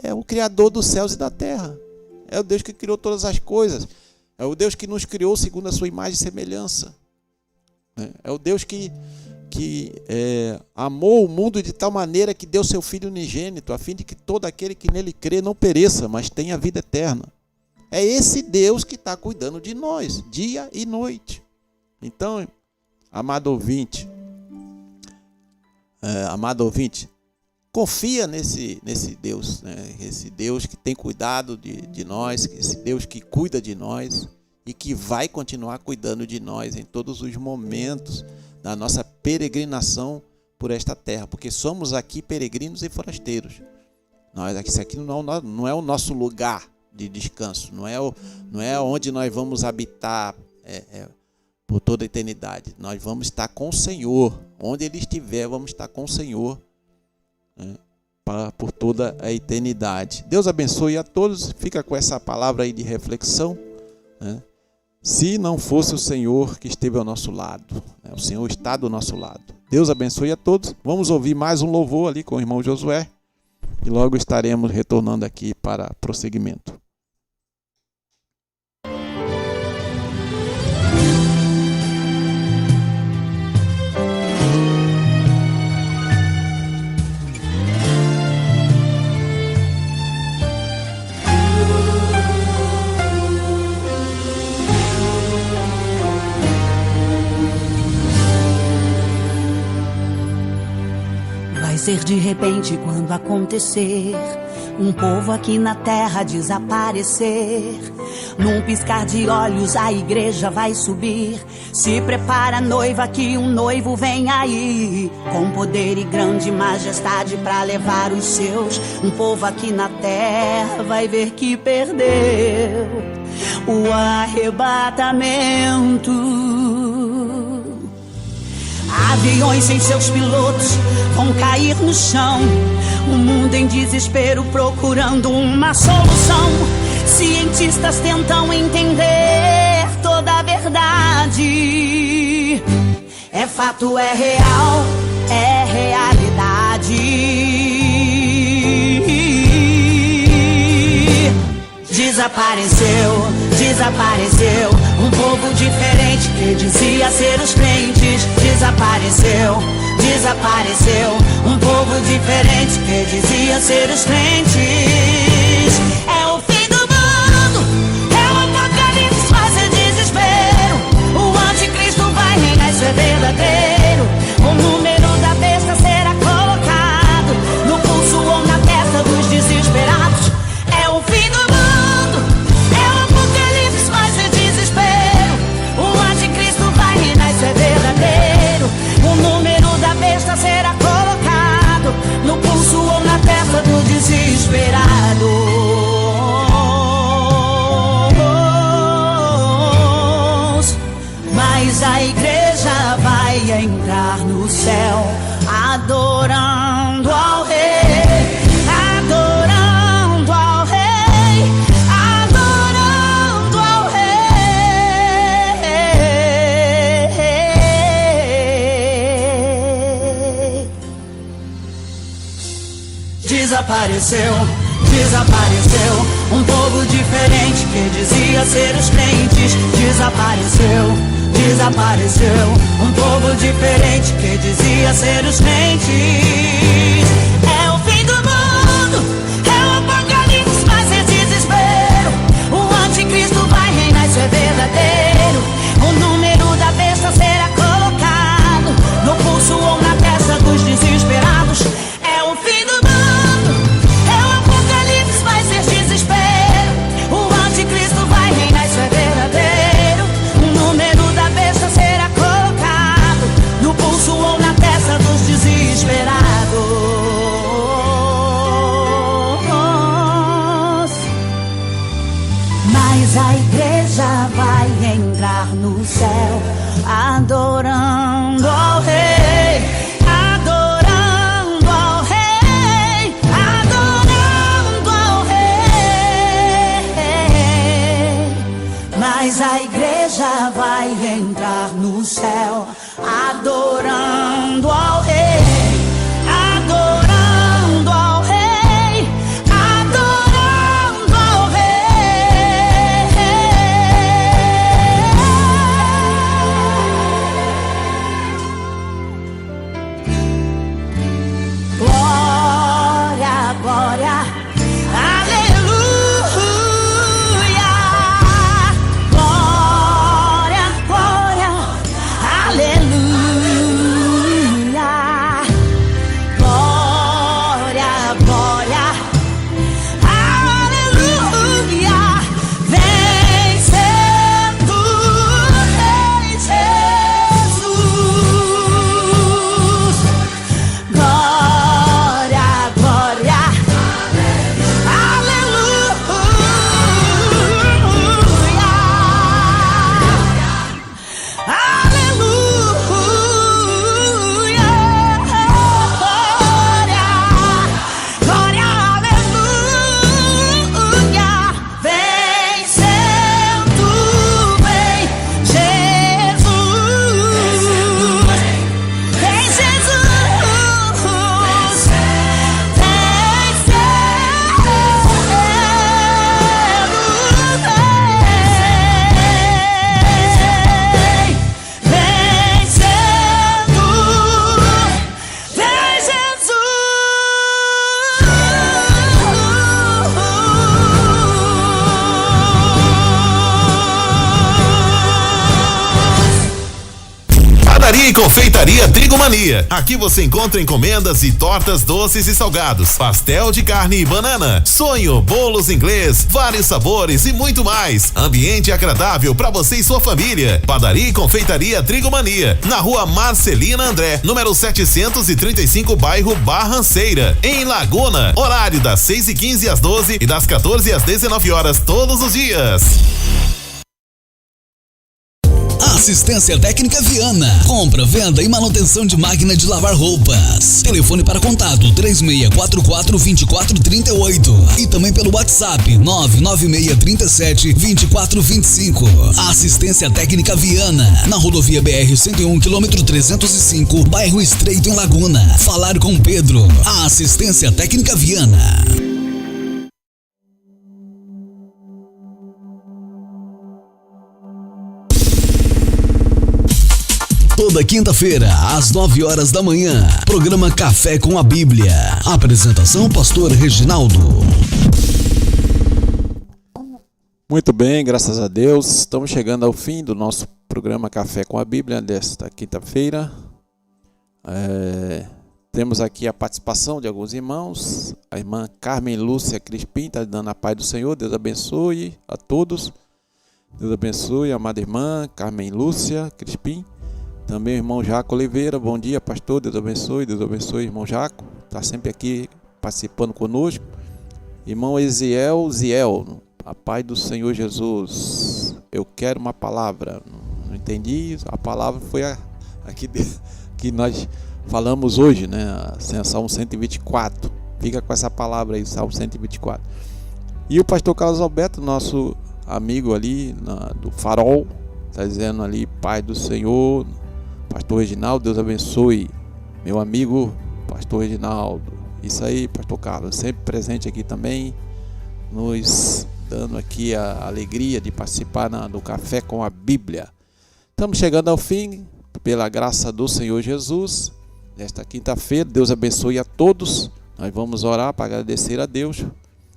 é o Criador dos céus e da terra, é o Deus que criou todas as coisas, é o Deus que nos criou segundo a sua imagem e semelhança, é o Deus que amou o mundo de tal maneira que deu seu Filho unigênito, a fim de que todo aquele que nele crê não pereça, mas tenha vida eterna. É esse Deus que está cuidando de nós, dia e noite. Então, amado ouvinte, confia nesse Deus, né? Esse Deus que tem cuidado de nós, esse Deus que cuida de nós e que vai continuar cuidando de nós em todos os momentos da nossa peregrinação por esta terra, porque somos aqui peregrinos e forasteiros. Isso aqui não é o nosso lugar de descanso, não é onde nós vamos habitar por toda a eternidade. Nós vamos estar com o Senhor, onde Ele estiver, vamos estar com o Senhor, né, por toda a eternidade. Deus abençoe a todos. Fica com essa palavra aí de reflexão, né? Se não fosse o Senhor que esteve ao nosso lado, né? O Senhor está do nosso lado. Deus abençoe a todos. Vamos ouvir mais um louvor ali com o irmão Josué e logo estaremos retornando aqui para prosseguimento. Vai ser de repente quando acontecer, um povo aqui na terra desaparecer. Num piscar de olhos a igreja vai subir. Se prepara, noiva, que um noivo vem aí, com poder e grande majestade pra levar os seus. Um povo aqui na terra vai ver que perdeu o arrebatamento. Aviões sem seus pilotos vão cair no chão, o mundo em desespero procurando uma solução. Cientistas tentam entender toda a verdade. É fato, é real, é realidade. Desapareceu um povo diferente que dizia ser os crentes. Desapareceu um povo diferente que dizia ser os crentes. É o fim do mundo, é o apocalipse, mas é desespero. O anticristo vai reinar, isso é verdadeiro. O número da besta será colocado no pulso ou na testa dos desesperados. É o fim do mundo, é o apocalipse, mas é desespero. O anticristo vai reinar, isso é verdadeiro. O número da besta será colocado no pulso ou na testa do desesperado. Mas a igreja vai entrar no céu, adorando ao Rei, adorando ao Rei, adorando ao Rei. Desapareceu um povo diferente que dizia ser os crentes. Desapareceu um povo diferente que dizia ser os crentes. É o fim do mundo, é o apocalipse, mas é desespero. O anticristo vai reinar, isso é verdadeiro. O número da besta será colocado no pulso ou na testa dos desesperados. É o fim do mundo, é o apocalipse, vai ser desespero. O anticristo vai reinar, isso é verdadeiro. O número da besta será colocado no pulso ou na testa dos desesperados. mas a igreja vai entrar no céu, adorando ao Rei, adorando ao Rei, adorando ao Rei. Mas a igreja vai entrar no céu, adorando ao Rei. Confeitaria Trigo Mania. Aqui você encontra encomendas e tortas doces e salgados, pastel de carne e banana, sonho, bolos inglês, vários sabores e muito mais. Ambiente agradável para você e sua família. Padaria e Confeitaria Trigo Mania, na Rua Marcelina André, número 735, bairro Barranceira, em Laguna. Horário das 6h15 às 12 e das 14 às 19 horas todos os dias. Assistência Técnica Viana. Compra, venda e manutenção de máquina de lavar roupas. Telefone para contato 3644-2438 e também pelo WhatsApp 99637-2425. Assistência Técnica Viana, na rodovia BR-101, quilômetro 305, bairro Estreito, em Laguna. Falar com Pedro. A Assistência Técnica Viana. Toda quinta-feira, às 9 horas da manhã, programa Café com a Bíblia. Apresentação, pastor Reginaldo. Muito bem, graças a Deus. Estamos chegando ao fim do nosso programa Café com a Bíblia desta quinta-feira. Temos aqui a participação de alguns irmãos. A irmã Carmen Lúcia Crispim está dando a paz do Senhor. Deus abençoe a todos. Deus abençoe a amada irmã Carmen Lúcia Crispim. Também o irmão Jaco Oliveira, bom dia pastor, Deus abençoe irmão Jaco, está sempre aqui participando conosco. Irmão Eziel Ziel, a paz do Senhor Jesus, eu quero uma palavra, não entendi, a palavra foi aqui que nós falamos hoje, né? Salmo 124, fica com essa palavra aí, Salmo 124. E o pastor Carlos Alberto, nosso amigo ali do Farol, está dizendo ali, paz do Senhor. Pastor Reginaldo, Deus abençoe, meu amigo pastor Reginaldo. Isso aí, pastor Carlos, sempre presente aqui também, nos dando aqui a alegria de participar do Café com a Bíblia. Estamos chegando ao fim, pela graça do Senhor Jesus, nesta quinta-feira. Deus abençoe a todos. Nós vamos orar para agradecer a Deus,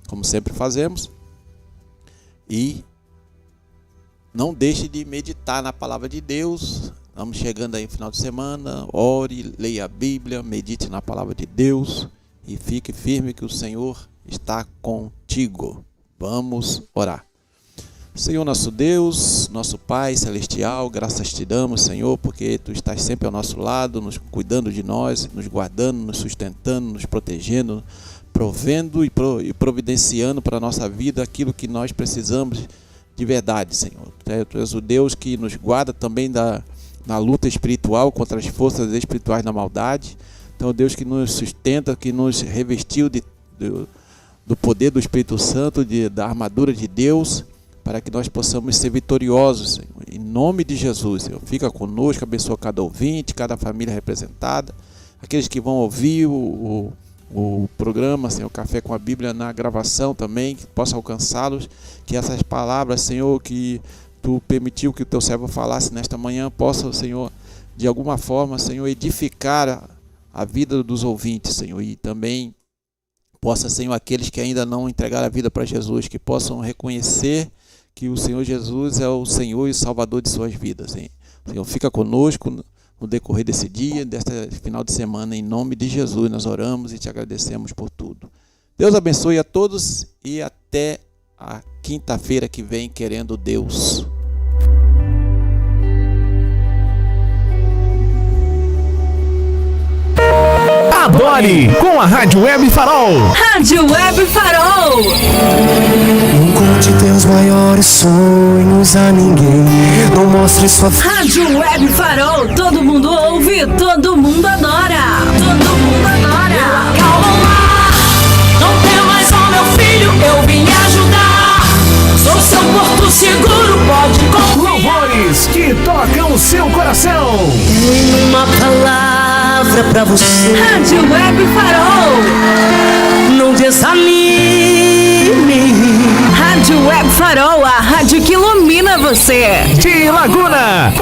como sempre fazemos. E não deixe de meditar na palavra de Deus. Estamos chegando aí no final de semana. Ore, leia a Bíblia, medite na palavra de Deus e fique firme que o Senhor está contigo. Vamos orar. Senhor nosso Deus, nosso Pai Celestial, graças te damos, Senhor, porque Tu estás sempre ao nosso lado, nos cuidando de nós, nos guardando, nos sustentando, nos protegendo, provendo e providenciando para a nossa vida aquilo que nós precisamos de verdade, Senhor. Tu és o Deus que nos guarda também na luta espiritual contra as forças espirituais da maldade. Então, Deus que nos sustenta, que nos revestiu do poder do Espírito Santo, da armadura de Deus, para que nós possamos ser vitoriosos, Senhor. Em nome de Jesus, Senhor. Fica conosco, abençoa cada ouvinte, cada família representada, aqueles que vão ouvir o programa, Senhor, Café com a Bíblia na gravação também, que possa alcançá-los, que essas palavras, Senhor, que Tu permitiu que o Teu servo falasse nesta manhã, possa, Senhor, de alguma forma, Senhor, edificar a vida dos ouvintes, Senhor, e também possa, Senhor, aqueles que ainda não entregaram a vida para Jesus, que possam reconhecer que o Senhor Jesus é o Senhor e Salvador de suas vidas, Senhor. Senhor, fica conosco no decorrer desse dia, deste final de semana, em nome de Jesus, nós oramos e te agradecemos por tudo. Deus abençoe a todos e até a quinta-feira que vem, querendo Deus. Adore com a Rádio Web Farol. Rádio Web Farol. Não conte teus maiores sonhos a ninguém. Não mostre sua... Rádio Web Farol. Todo mundo ouve, todo mundo adora. Todo mundo adora. Calma lá, não temas, ó meu filho, eu vim lhe ajudar. Sou seu porto seguro, pode confiar. Louvores que tocam o seu coração. Tem uma palavra pra você. Rádio Web Farol. Não desanime. Rádio Web Farol, a rádio que ilumina você. De Laguna.